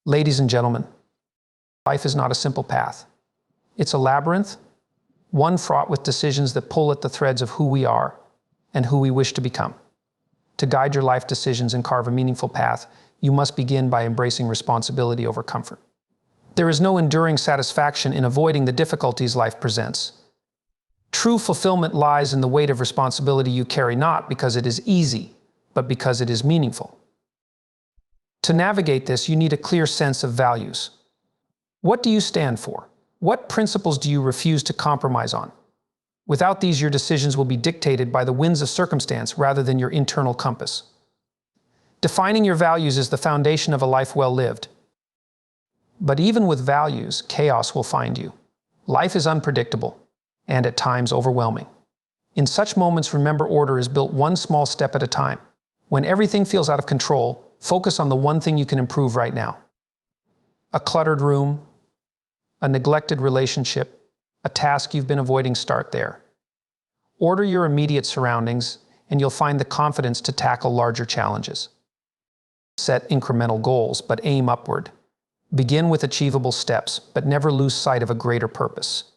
Ladies and gentlemen, life is not a simple path. It's a labyrinth, one fraught with decisions that pull at the threads of who we are and who we wish to become. To guide your life decisions and carve a meaningful path, you must begin by embracing responsibility over comfort. There is no enduring satisfaction in avoiding the difficulties life presents. True fulfillment lies in the weight of responsibility you carry, not because it is easy, but because it is meaningful. To navigate this, you need a clear sense of values. What do you stand for? What principles do you refuse to compromise on? Without these, your decisions will be dictated by the winds of circumstance rather than your internal compass. Defining your values is the foundation of a life well lived. But even with values, chaos will find you. Life is unpredictable and at times overwhelming. In such moments, remember, order is built one small step at a time. When everything feels out of control, focus on the one thing you can improve right now. A cluttered room, a neglected relationship, a task you've been avoiding, start there. Order your immediate surroundings, and you'll find the confidence to tackle larger challenges. Set incremental goals, but aim upward. Begin with achievable steps, but never lose sight of a greater purpose.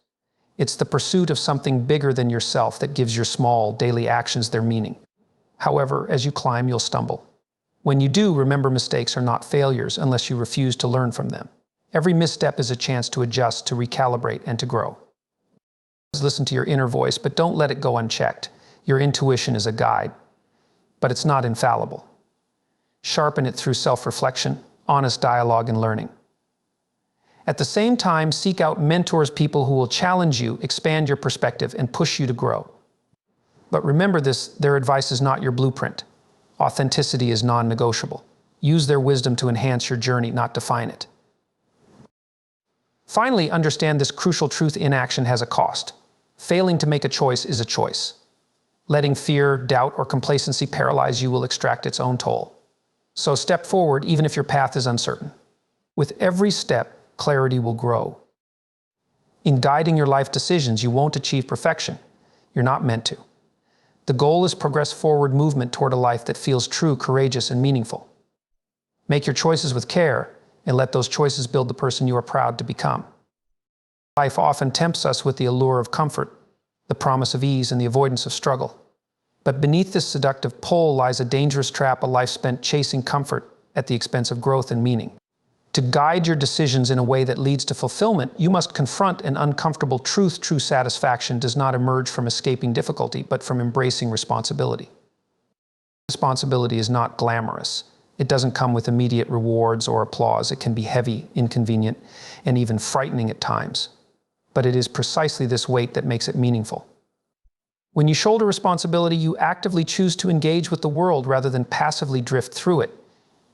It's the pursuit of something bigger than yourself that gives your small, daily actions their meaning. However, as you climb, you'll stumble. When you do, remember, mistakes are not failures unless you refuse to learn from them. Every misstep is a chance to adjust, to recalibrate, and to grow. Listen to your inner voice, but don't let it go unchecked. Your intuition is a guide, but it's not infallible. Sharpen it through self-reflection, honest dialogue, and learning. At the same time, seek out mentors, people who will challenge you, expand your perspective, and push you to grow. But remember this, their advice is not your blueprint. Authenticity is non-negotiable. Use their wisdom to enhance your journey, not define it. Finally, understand this crucial truth: inaction has a cost. Failing to make a choice is a choice. Letting fear, doubt, or complacency paralyze you will extract its own toll. So step forward, even if your path is uncertain. With every step, clarity will grow. In guiding your life decisions, you won't achieve perfection. You're not meant to. The goal is progress forward movement toward a life that feels true, courageous, and meaningful. Make your choices with care, and let those choices build the person you are proud to become. Life often tempts us with the allure of comfort, the promise of ease, and the avoidance of struggle. But beneath this seductive pull lies a dangerous trap, a life spent chasing comfort at the expense of growth and meaning. To guide your decisions in a way that leads to fulfillment, you must confront an uncomfortable truth. True satisfaction does not emerge from escaping difficulty, but from embracing responsibility. Responsibility is not glamorous. It doesn't come with immediate rewards or applause. It can be heavy, inconvenient, and even frightening at times. But it is precisely this weight that makes it meaningful. When you shoulder responsibility, you actively choose to engage with the world rather than passively drift through it.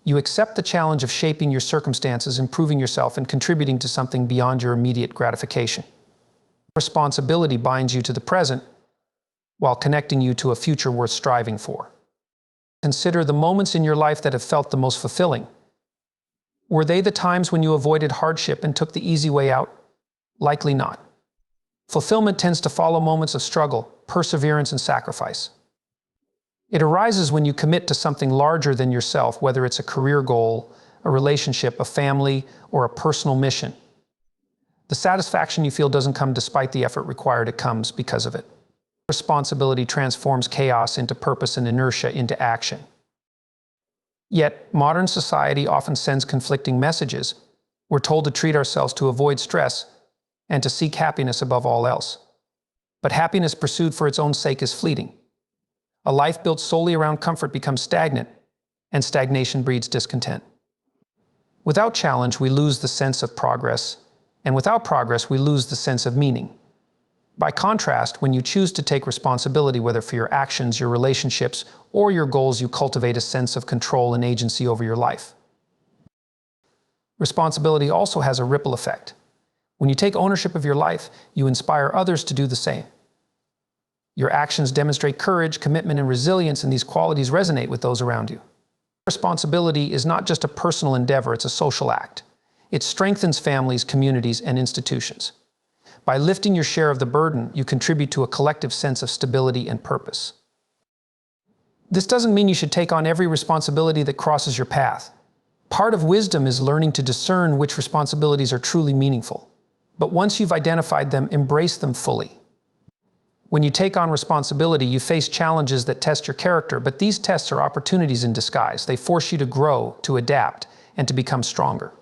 You accept the challenge of shaping your circumstances, improving yourself, and contributing to something beyond your immediate gratification. Responsibility binds you to the present while connecting you to a future worth striving for. Consider the moments in your life that have felt the most fulfilling. Were they the times when you avoided hardship and took the easy way out? Likely not. Fulfillment tends to follow moments of struggle, perseverance, and sacrifice. It arises when you commit to something larger than yourself, whether it's a career goal, a relationship, a family, or a personal mission. The satisfaction you feel doesn't come despite the effort required, it comes because of it. Responsibility transforms chaos into purpose and inertia into action. Yet, modern society often sends conflicting messages. We're told to treat ourselves, to avoid stress, and to seek happiness above all else. But happiness pursued for its own sake is fleeting. A life built solely around comfort becomes stagnant, and stagnation breeds discontent. Without challenge, we lose the sense of progress, and without progress, we lose the sense of meaning. By contrast, when you choose to take responsibility, whether for your actions, your relationships, or your goals, you cultivate a sense of control and agency over your life. Responsibility also has a ripple effect. When you take ownership of your life, you inspire others to do the same. Your actions demonstrate courage, commitment, and resilience, and these qualities resonate with those around you. Responsibility is not just a personal endeavor, it's a social act. It strengthens families, communities, and institutions. By lifting your share of the burden, you contribute to a collective sense of stability and purpose. This doesn't mean you should take on every responsibility that crosses your path. Part of wisdom is learning to discern which responsibilities are truly meaningful. But once you've identified them, embrace them fully. When you take on responsibility, you face challenges that test your character, but these tests are opportunities in disguise. They force you to grow, to adapt, and to become stronger.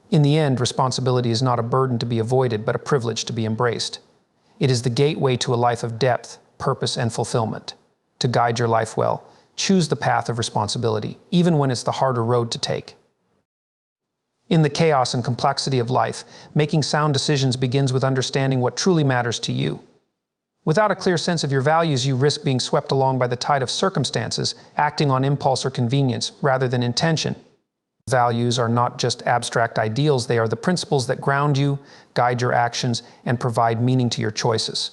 In the end, responsibility is not a burden to be avoided, but a privilege to be embraced. It is the gateway to a life of depth, purpose, and fulfillment. To guide your life well, choose the path of responsibility, even when it's the harder road to take. In the chaos and complexity of life, making sound decisions begins with understanding what truly matters to you. Without a clear sense of your values, you risk being swept along by the tide of circumstances, acting on impulse or convenience rather than intention. Values are not just abstract ideals, they are the principles that ground you, guide your actions, and provide meaning to your choices.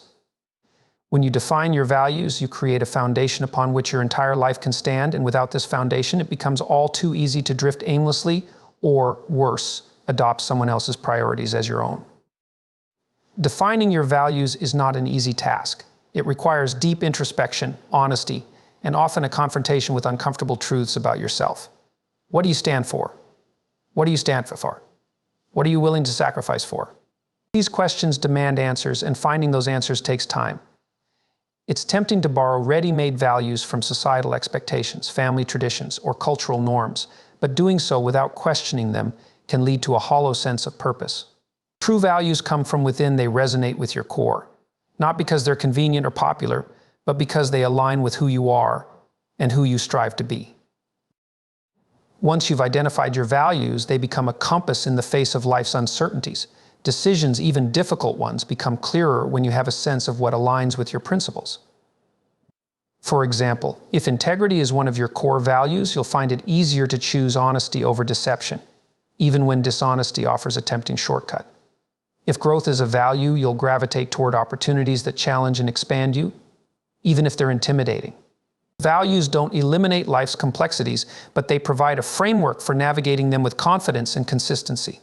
When you define your values, you create a foundation upon which your entire life can stand, and without this foundation, it becomes all too easy to drift aimlessly, or worse, adopt someone else's priorities as your own. Defining your values is not an easy task. It requires deep introspection, honesty, and often a confrontation with uncomfortable truths about yourself. What do you stand for? What do you stand for? What are you willing to sacrifice for? These questions demand answers, and finding those answers takes time. It's tempting to borrow ready-made values from societal expectations, family traditions, or cultural norms, but doing so without questioning them can lead to a hollow sense of purpose. True values come from within. They resonate with your core, not because they're convenient or popular, but because they align with who you are and who you strive to be. Once you've identified your values, they become a compass in the face of life's uncertainties. Decisions, even difficult ones, become clearer when you have a sense of what aligns with your principles. For example, if integrity is one of your core values, you'll find it easier to choose honesty over deception, even when dishonesty offers a tempting shortcut. If growth is a value, you'll gravitate toward opportunities that challenge and expand you, even if they're intimidating. Values don't eliminate life's complexities, but they provide a framework for navigating them with confidence and consistency.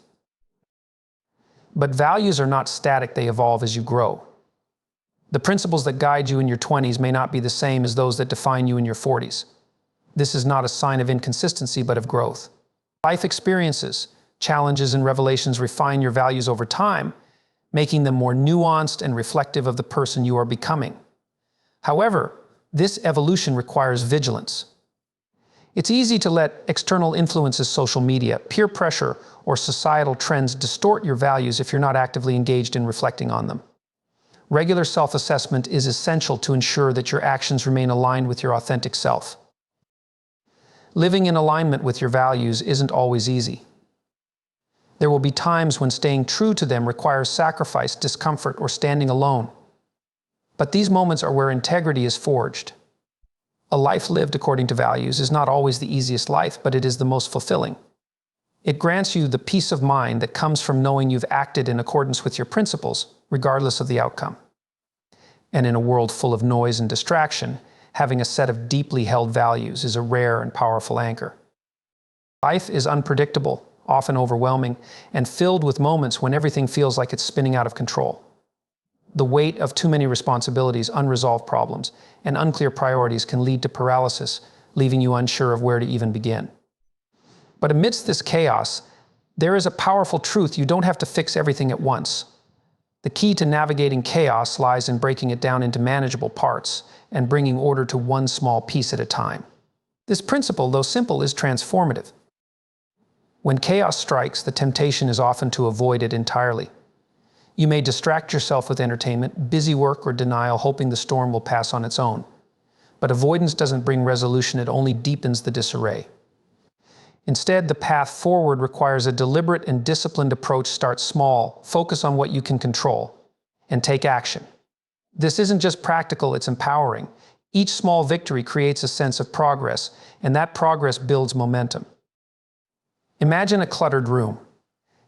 But values are not static, they evolve as you grow. The principles that guide you in your 20s may not be the same as those that define you in your 40s. This is not a sign of inconsistency, but of growth. Life experiences, challenges, and revelations refine your values over time, making them more nuanced and reflective of the person you are becoming. However, this evolution requires vigilance. It's easy to let external influences, social media, peer pressure, or societal trends distort your values if you're not actively engaged in reflecting on them. Regular self-assessment is essential to ensure that your actions remain aligned with your authentic self. Living in alignment with your values isn't always easy. There will be times when staying true to them requires sacrifice, discomfort, or standing alone. But these moments are where integrity is forged. A life lived according to values is not always the easiest life, but it is the most fulfilling. It grants you the peace of mind that comes from knowing you've acted in accordance with your principles, regardless of the outcome. And in a world full of noise and distraction, having a set of deeply held values is a rare and powerful anchor. Life is unpredictable, often overwhelming, and filled with moments when everything feels like it's spinning out of control. The weight of too many responsibilities, unresolved problems, and unclear priorities can lead to paralysis, leaving you unsure of where to even begin. But amidst this chaos, there is a powerful truth: you don't have to fix everything at once. The key to navigating chaos lies in breaking it down into manageable parts and bringing order to one small piece at a time. This principle, though simple, is transformative. When chaos strikes, the temptation is often to avoid it entirely. You may distract yourself with entertainment, busy work, or denial, hoping the storm will pass on its own. But avoidance doesn't bring resolution, it only deepens the disarray. Instead, the path forward requires a deliberate and disciplined approach. Start small, focus on what you can control, and take action. This isn't just practical, it's empowering. Each small victory creates a sense of progress, and that progress builds momentum. Imagine a cluttered room.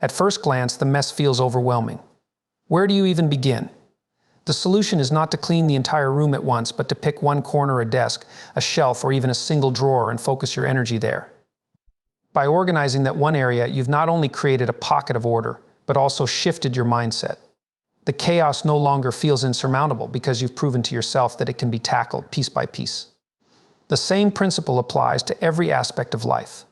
At first glance, the mess feels overwhelming. Where do you even begin? The solution is not to clean the entire room at once, but to pick one corner, a desk, a shelf, or even a single drawer, and focus your energy there. By organizing that one area, you've not only created a pocket of order, but also shifted your mindset. The chaos no longer feels insurmountable because you've proven to yourself that it can be tackled piece by piece. The same principle applies to every aspect of life.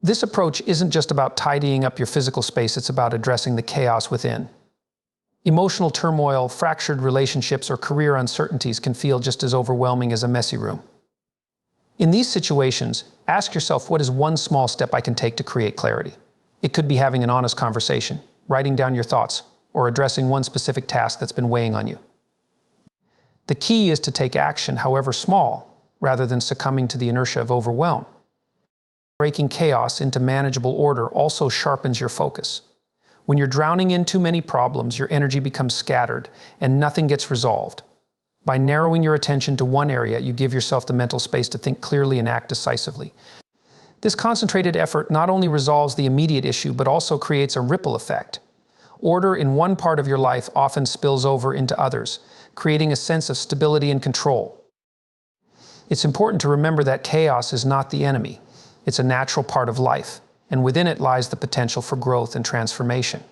This approach isn't just about tidying up your physical space, it's about addressing the chaos within. Emotional turmoil, fractured relationships, or career uncertainties can feel just as overwhelming as a messy room. In these situations, ask yourself, what is one small step I can take to create clarity? It could be having an honest conversation, writing down your thoughts, or addressing one specific task that's been weighing on you. The key is to take action, however small, rather than succumbing to the inertia of overwhelm. Breaking chaos into manageable order also sharpens your focus. When you're drowning in too many problems, your energy becomes scattered and nothing gets resolved. By narrowing your attention to one area, you give yourself the mental space to think clearly and act decisively. This concentrated effort not only resolves the immediate issue, but also creates a ripple effect. Order in one part of your life often spills over into others, creating a sense of stability and control. It's important to remember that chaos is not the enemy. It's a natural part of life, and within it lies the potential for growth and transformation.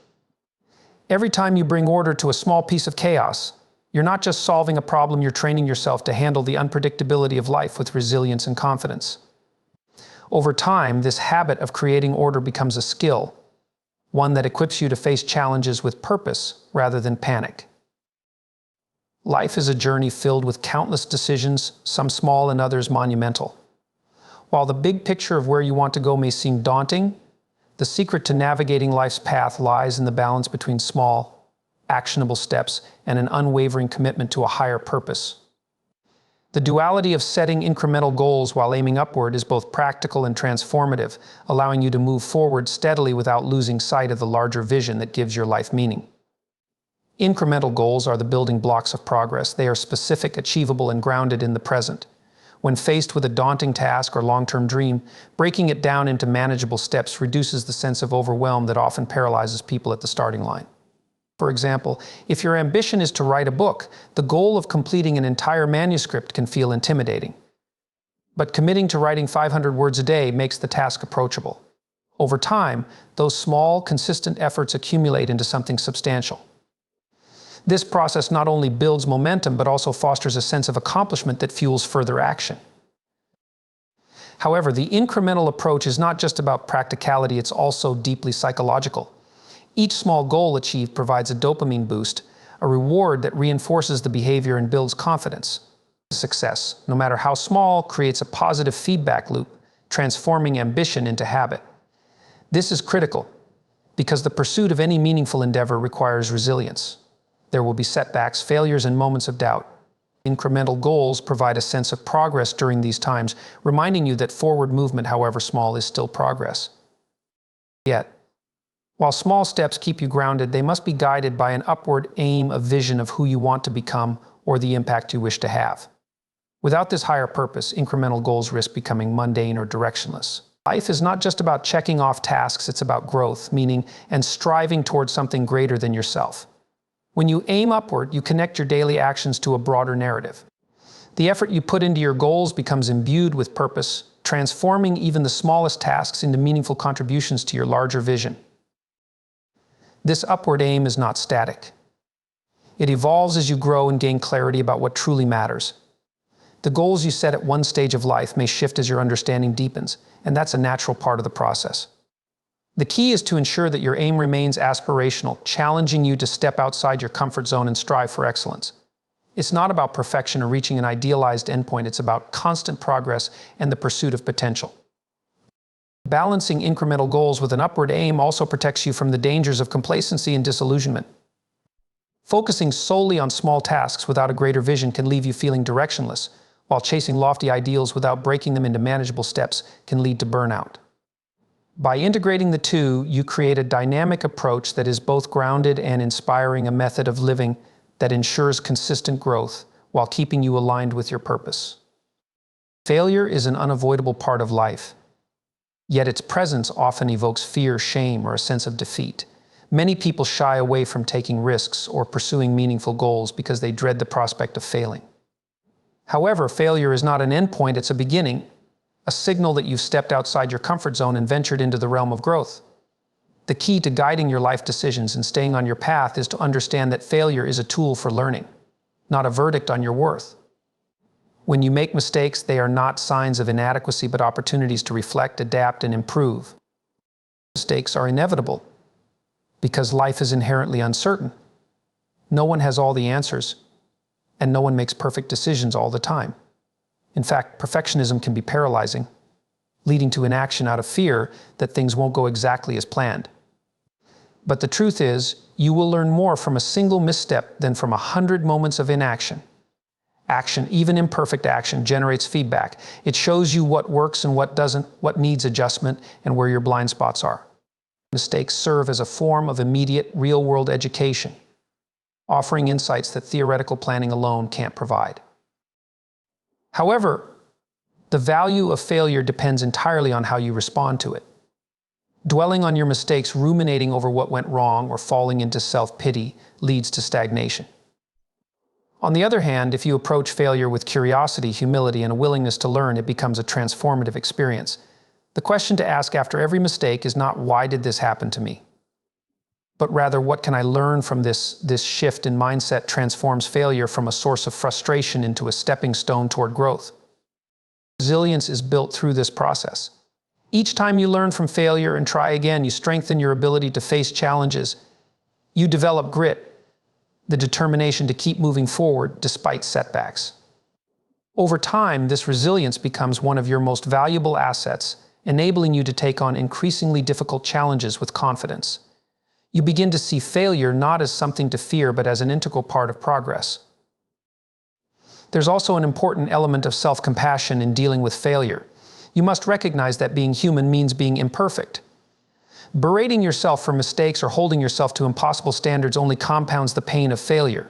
Every time you bring order to a small piece of chaos, you're not just solving a problem, you're training yourself to handle the unpredictability of life with resilience and confidence. Over time, this habit of creating order becomes a skill, one that equips you to face challenges with purpose rather than panic. Life is a journey filled with countless decisions, some small and others monumental. While the big picture of where you want to go may seem daunting, the secret to navigating life's path lies in the balance between small, actionable steps and an unwavering commitment to a higher purpose. The duality of setting incremental goals while aiming upward is both practical and transformative, allowing you to move forward steadily without losing sight of the larger vision that gives your life meaning. Incremental goals are the building blocks of progress. They are specific, achievable, and grounded in the present. When faced with a daunting task or long-term dream, breaking it down into manageable steps reduces the sense of overwhelm that often paralyzes people at the starting line. For example, if your ambition is to write a book, the goal of completing an entire manuscript can feel intimidating. But committing to writing 500 words a day makes the task approachable. Over time, those small, consistent efforts accumulate into something substantial. This process not only builds momentum, but also fosters a sense of accomplishment that fuels further action. However, the incremental approach is not just about practicality, it's also deeply psychological. Each small goal achieved provides a dopamine boost, a reward that reinforces the behavior and builds confidence. Success, no matter how small, creates a positive feedback loop, transforming ambition into habit. This is critical because the pursuit of any meaningful endeavor requires resilience. There will be setbacks, failures, and moments of doubt. Incremental goals provide a sense of progress during these times, reminding you that forward movement, however small, is still progress. Yet, while small steps keep you grounded, they must be guided by an upward aim, a vision of who you want to become or the impact you wish to have. Without this higher purpose, incremental goals risk becoming mundane or directionless. Life is not just about checking off tasks, it's about growth, meaning, and striving towards something greater than yourself. When you aim upward, you connect your daily actions to a broader narrative. The effort you put into your goals becomes imbued with purpose, transforming even the smallest tasks into meaningful contributions to your larger vision. This upward aim is not static. It evolves as you grow and gain clarity about what truly matters. The goals you set at one stage of life may shift as your understanding deepens, and that's a natural part of the process. The key is to ensure that your aim remains aspirational, challenging you to step outside your comfort zone and strive for excellence. It's not about perfection or reaching an idealized endpoint, it's about constant progress and the pursuit of potential. Balancing incremental goals with an upward aim also protects you from the dangers of complacency and disillusionment. Focusing solely on small tasks without a greater vision can leave you feeling directionless, while chasing lofty ideals without breaking them into manageable steps can lead to burnout. By integrating the two, you create a dynamic approach that is both grounded and inspiring, a method of living that ensures consistent growth while keeping you aligned with your purpose. Failure is an unavoidable part of life, yet its presence often evokes fear, shame, or a sense of defeat. Many people shy away from taking risks or pursuing meaningful goals because they dread the prospect of failing. However, failure is not an endpoint, it's a beginning. A signal that you've stepped outside your comfort zone and ventured into the realm of growth. The key to guiding your life decisions and staying on your path is to understand that failure is a tool for learning, not a verdict on your worth. When you make mistakes, they are not signs of inadequacy, but opportunities to reflect, adapt, and improve. Mistakes are inevitable because life is inherently uncertain. No one has all the answers, and no one makes perfect decisions all the time. In fact, perfectionism can be paralyzing, leading to inaction out of fear that things won't go exactly as planned. But the truth is, you will learn more from a single misstep than from 100 moments of inaction. Action, even imperfect action, generates feedback. It shows you what works and what doesn't, what needs adjustment, and where your blind spots are. Mistakes serve as a form of immediate, real-world education, offering insights that theoretical planning alone can't provide. However, the value of failure depends entirely on how you respond to it. Dwelling on your mistakes, ruminating over what went wrong, or falling into self-pity leads to stagnation. On the other hand, if you approach failure with curiosity, humility, and a willingness to learn, it becomes a transformative experience. The question to ask after every mistake is not, why did this happen to me? But rather, what can I learn from this? This shift in mindset transforms failure from a source of frustration into a stepping stone toward growth. Resilience is built through this process. Each time you learn from failure and try again, you strengthen your ability to face challenges. You develop grit, the determination to keep moving forward despite setbacks. Over time, this resilience becomes one of your most valuable assets, enabling you to take on increasingly difficult challenges with confidence. You begin to see failure not as something to fear, but as an integral part of progress. There's also an important element of self-compassion in dealing with failure. You must recognize that being human means being imperfect. Berating yourself for mistakes or holding yourself to impossible standards only compounds the pain of failure.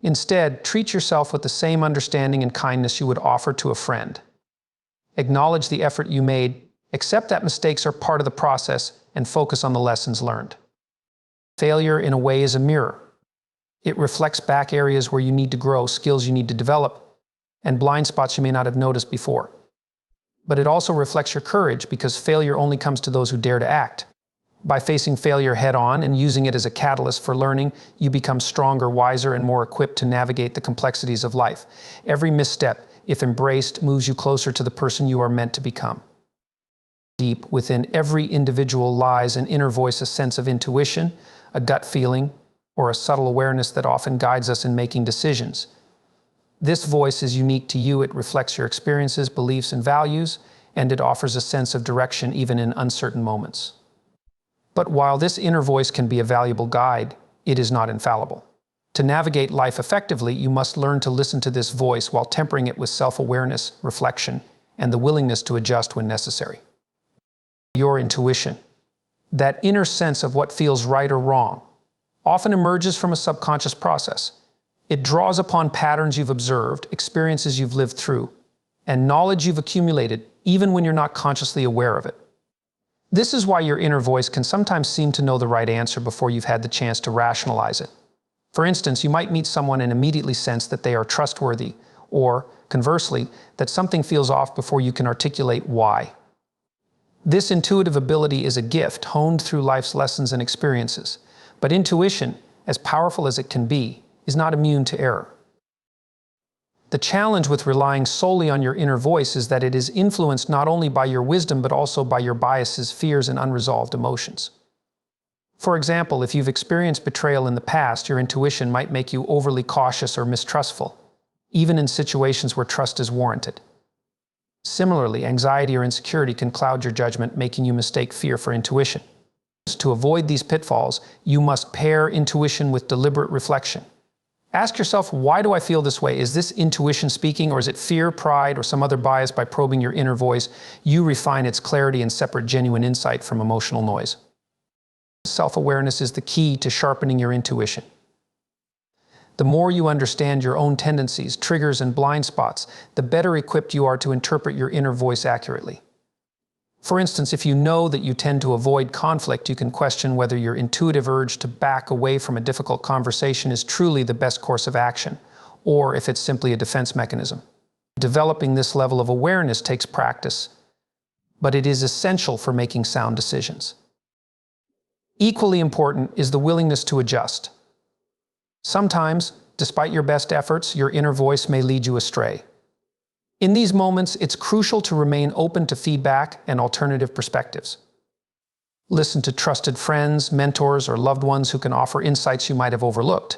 Instead, treat yourself with the same understanding and kindness you would offer to a friend. Acknowledge the effort you made, accept that mistakes are part of the process, and focus on the lessons learned. Failure, in a way, is a mirror. It reflects back areas where you need to grow, skills you need to develop, and blind spots you may not have noticed before. But it also reflects your courage, because failure only comes to those who dare to act. By facing failure head-on and using it as a catalyst for learning, you become stronger, wiser, and more equipped to navigate the complexities of life. Every misstep, if embraced, moves you closer to the person you are meant to become. Deep within every individual lies an inner voice, a sense of intuition, a gut feeling, or a subtle awareness that often guides us in making decisions. This voice is unique to you. It reflects your experiences, beliefs, and values, and it offers a sense of direction even in uncertain moments. But while this inner voice can be a valuable guide, it is not infallible. To navigate life effectively, you must learn to listen to this voice while tempering it with self-awareness, reflection, and the willingness to adjust when necessary. Your intuition, that inner sense of what feels right or wrong, often emerges from a subconscious process. It draws upon patterns you've observed, experiences you've lived through, and knowledge you've accumulated, even when you're not consciously aware of it. This is why your inner voice can sometimes seem to know the right answer before you've had the chance to rationalize it. For instance, you might meet someone and immediately sense that they are trustworthy, or, conversely, that something feels off before you can articulate why. This intuitive ability is a gift honed through life's lessons and experiences. But intuition, as powerful as it can be, is not immune to error. The challenge with relying solely on your inner voice is that it is influenced not only by your wisdom but also by your biases, fears, and unresolved emotions. For example, if you've experienced betrayal in the past, your intuition might make you overly cautious or mistrustful, even in situations where trust is warranted. Similarly, anxiety or insecurity can cloud your judgment, making you mistake fear for intuition. To avoid these pitfalls, you must pair intuition with deliberate reflection. Ask yourself, why do I feel this way? Is this intuition speaking, or is it fear, pride, or some other bias? By probing your inner voice, you refine its clarity and separate genuine insight from emotional noise. Self-awareness is the key to sharpening your intuition. The more you understand your own tendencies, triggers, and blind spots, the better equipped you are to interpret your inner voice accurately. For instance, if you know that you tend to avoid conflict, you can question whether your intuitive urge to back away from a difficult conversation is truly the best course of action, or if it's simply a defense mechanism. Developing this level of awareness takes practice, but it is essential for making sound decisions. Equally important is the willingness to adjust. Sometimes, despite your best efforts, your inner voice may lead you astray. In these moments, it's crucial to remain open to feedback and alternative perspectives. Listen to trusted friends, mentors, or loved ones who can offer insights you might have overlooked.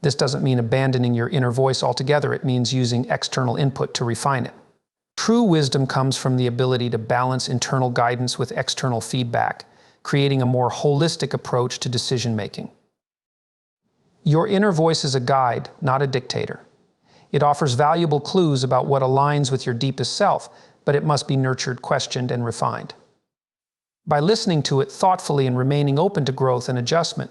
This doesn't mean abandoning your inner voice altogether. It means using external input to refine it. True wisdom comes from the ability to balance internal guidance with external feedback, creating a more holistic approach to decision-making. Your inner voice is a guide, not a dictator. It offers valuable clues about what aligns with your deepest self, but it must be nurtured, questioned, and refined. By listening to it thoughtfully and remaining open to growth and adjustment,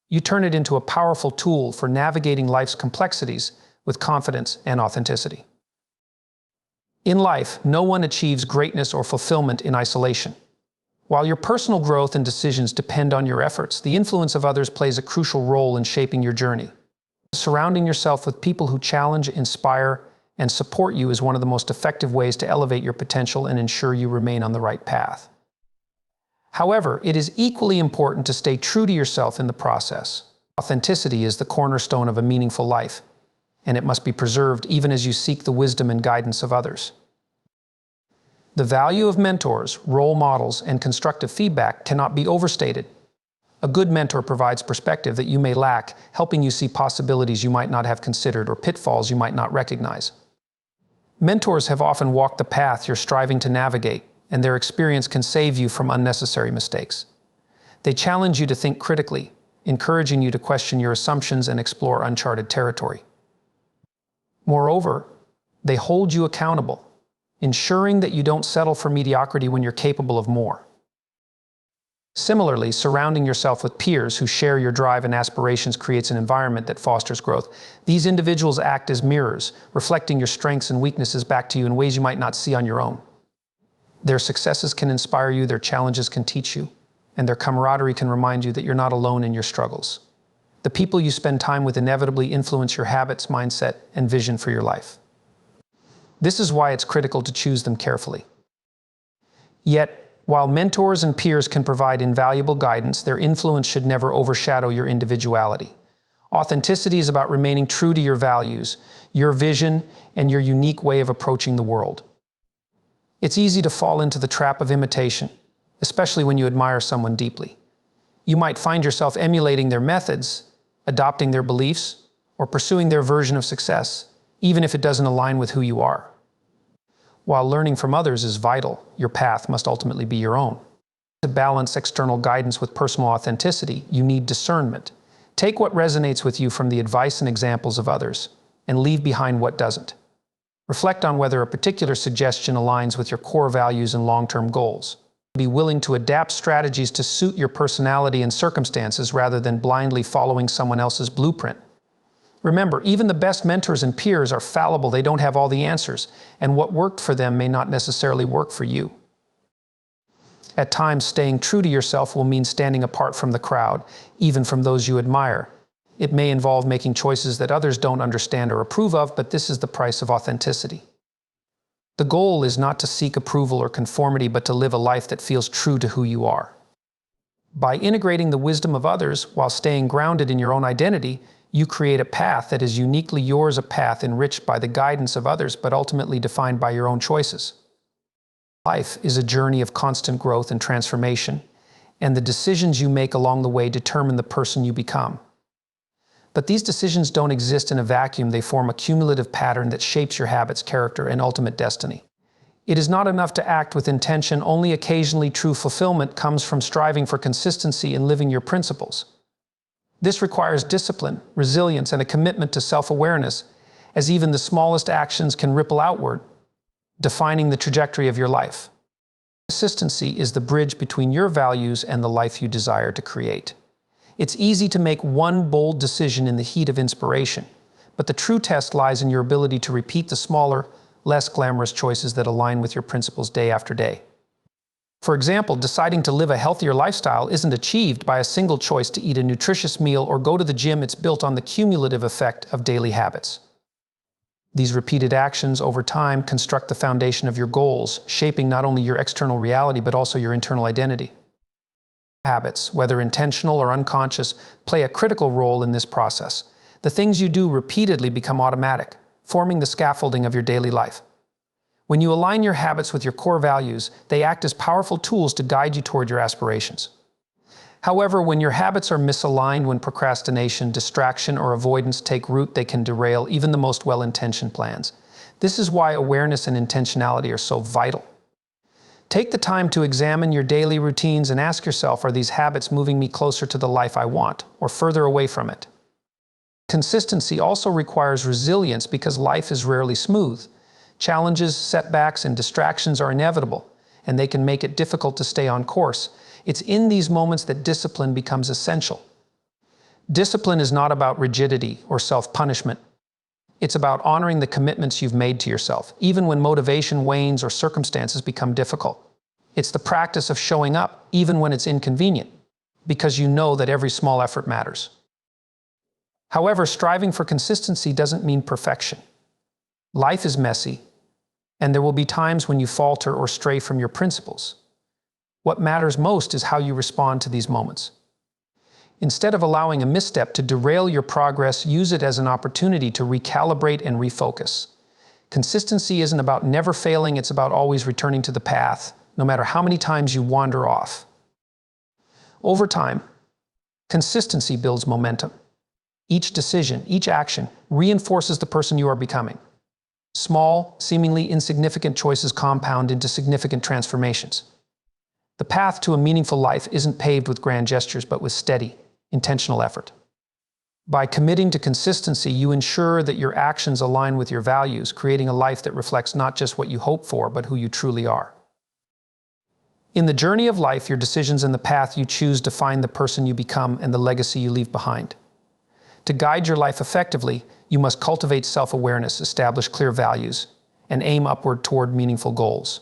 you turn it into a powerful tool for navigating life's complexities with confidence and authenticity. In life, no one achieves greatness or fulfillment in isolation. While your personal growth and decisions depend on your efforts, the influence of others plays a crucial role in shaping your journey. Surrounding yourself with people who challenge, inspire, and support you is one of the most effective ways to elevate your potential and ensure you remain on the right path. However, it is equally important to stay true to yourself in the process. Authenticity is the cornerstone of a meaningful life, and it must be preserved even as you seek the wisdom and guidance of others. The value of mentors, role models, and constructive feedback cannot be overstated. A good mentor provides perspective that you may lack, helping you see possibilities you might not have considered or pitfalls you might not recognize. Mentors have often walked the path you're striving to navigate, and their experience can save you from unnecessary mistakes. They challenge you to think critically, encouraging you to question your assumptions and explore uncharted territory. Moreover, they hold you accountable, ensuring that you don't settle for mediocrity when you're capable of more. Similarly, surrounding yourself with peers who share your drive and aspirations creates an environment that fosters growth. These individuals act as mirrors, reflecting your strengths and weaknesses back to you in ways you might not see on your own. Their successes can inspire you, their challenges can teach you, and their camaraderie can remind you that you're not alone in your struggles. The people you spend time with inevitably influence your habits, mindset, and vision for your life. This is why it's critical to choose them carefully. Yet, while mentors and peers can provide invaluable guidance, their influence should never overshadow your individuality. Authenticity is about remaining true to your values, your vision, and your unique way of approaching the world. It's easy to fall into the trap of imitation, especially when you admire someone deeply. You might find yourself emulating their methods, adopting their beliefs, or pursuing their version of success, even if it doesn't align with who you are. While learning from others is vital, your path must ultimately be your own. To balance external guidance with personal authenticity, you need discernment. Take what resonates with you from the advice and examples of others, and leave behind what doesn't. Reflect on whether a particular suggestion aligns with your core values and long-term goals. Be willing to adapt strategies to suit your personality and circumstances rather than blindly following someone else's blueprint. Remember, even the best mentors and peers are fallible. They don't have all the answers, and what worked for them may not necessarily work for you. At times, staying true to yourself will mean standing apart from the crowd, even from those you admire. It may involve making choices that others don't understand or approve of, but this is the price of authenticity. The goal is not to seek approval or conformity, but to live a life that feels true to who you are. By integrating the wisdom of others while staying grounded in your own identity, you create a path that is uniquely yours, a path enriched by the guidance of others, but ultimately defined by your own choices. Life is a journey of constant growth and transformation, and the decisions you make along the way determine the person you become. But these decisions don't exist in a vacuum. They form a cumulative pattern that shapes your habits, character, and ultimate destiny. It is not enough to act with intention. Only occasionally true fulfillment comes from striving for consistency and living your principles. This requires discipline, resilience, and a commitment to self-awareness, as even the smallest actions can ripple outward, defining the trajectory of your life. Consistency is the bridge between your values and the life you desire to create. It's easy to make one bold decision in the heat of inspiration, but the true test lies in your ability to repeat the smaller, less glamorous choices that align with your principles day after day. For example, deciding to live a healthier lifestyle isn't achieved by a single choice to eat a nutritious meal or go to the gym. It's built on the cumulative effect of daily habits. These repeated actions over time construct the foundation of your goals, shaping not only your external reality but also your internal identity. Habits, whether intentional or unconscious, play a critical role in this process. The things you do repeatedly become automatic, forming the scaffolding of your daily life. When you align your habits with your core values, they act as powerful tools to guide you toward your aspirations. However, when your habits are misaligned, when procrastination, distraction, or avoidance take root, they can derail even the most well-intentioned plans. This is why awareness and intentionality are so vital. Take the time to examine your daily routines and ask yourself, are these habits moving me closer to the life I want, or further away from it? Consistency also requires resilience because life is rarely smooth. Challenges, setbacks, and distractions are inevitable, and they can make it difficult to stay on course. It's in these moments that discipline becomes essential. Discipline is not about rigidity or self-punishment. It's about honoring the commitments you've made to yourself, even when motivation wanes or circumstances become difficult. It's the practice of showing up, even when it's inconvenient, because you know that every small effort matters. However, striving for consistency doesn't mean perfection. Life is messy, and there will be times when you falter or stray from your principles. What matters most is how you respond to these moments. Instead of allowing a misstep to derail your progress, use it as an opportunity to recalibrate and refocus. Consistency isn't about never failing, it's about always returning to the path, no matter how many times you wander off. Over time, consistency builds momentum. Each decision, each action, reinforces the person you are becoming. Small, seemingly insignificant choices compound into significant transformations. The path to a meaningful life isn't paved with grand gestures, but with steady, intentional effort. By committing to consistency, you ensure that your actions align with your values, creating a life that reflects not just what you hope for, but who you truly are. In the journey of life, your decisions and the path you choose define the person you become and the legacy you leave behind. To guide your life effectively, you must cultivate self-awareness, establish clear values, and aim upward toward meaningful goals.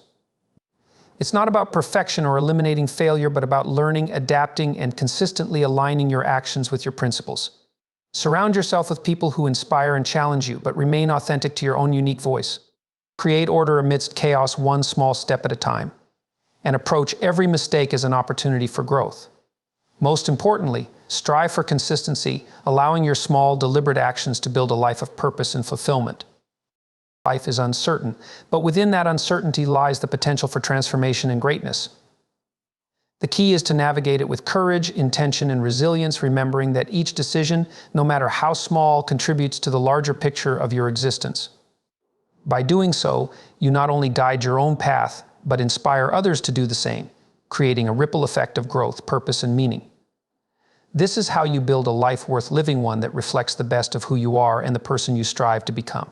It's not about perfection or eliminating failure, but about learning, adapting, and consistently aligning your actions with your principles. Surround yourself with people who inspire and challenge you, but remain authentic to your own unique voice. Create order amidst chaos, one small step at a time, and approach every mistake as an opportunity for growth. Most importantly, strive for consistency, allowing your small, deliberate actions to build a life of purpose and fulfillment. Life is uncertain, but within that uncertainty lies the potential for transformation and greatness. The key is to navigate it with courage, intention, and resilience, remembering that each decision, no matter how small, contributes to the larger picture of your existence. By doing so, you not only guide your own path, but inspire others to do the same, creating a ripple effect of growth, purpose, and meaning. This is how you build a life worth living, one that reflects the best of who you are and the person you strive to become.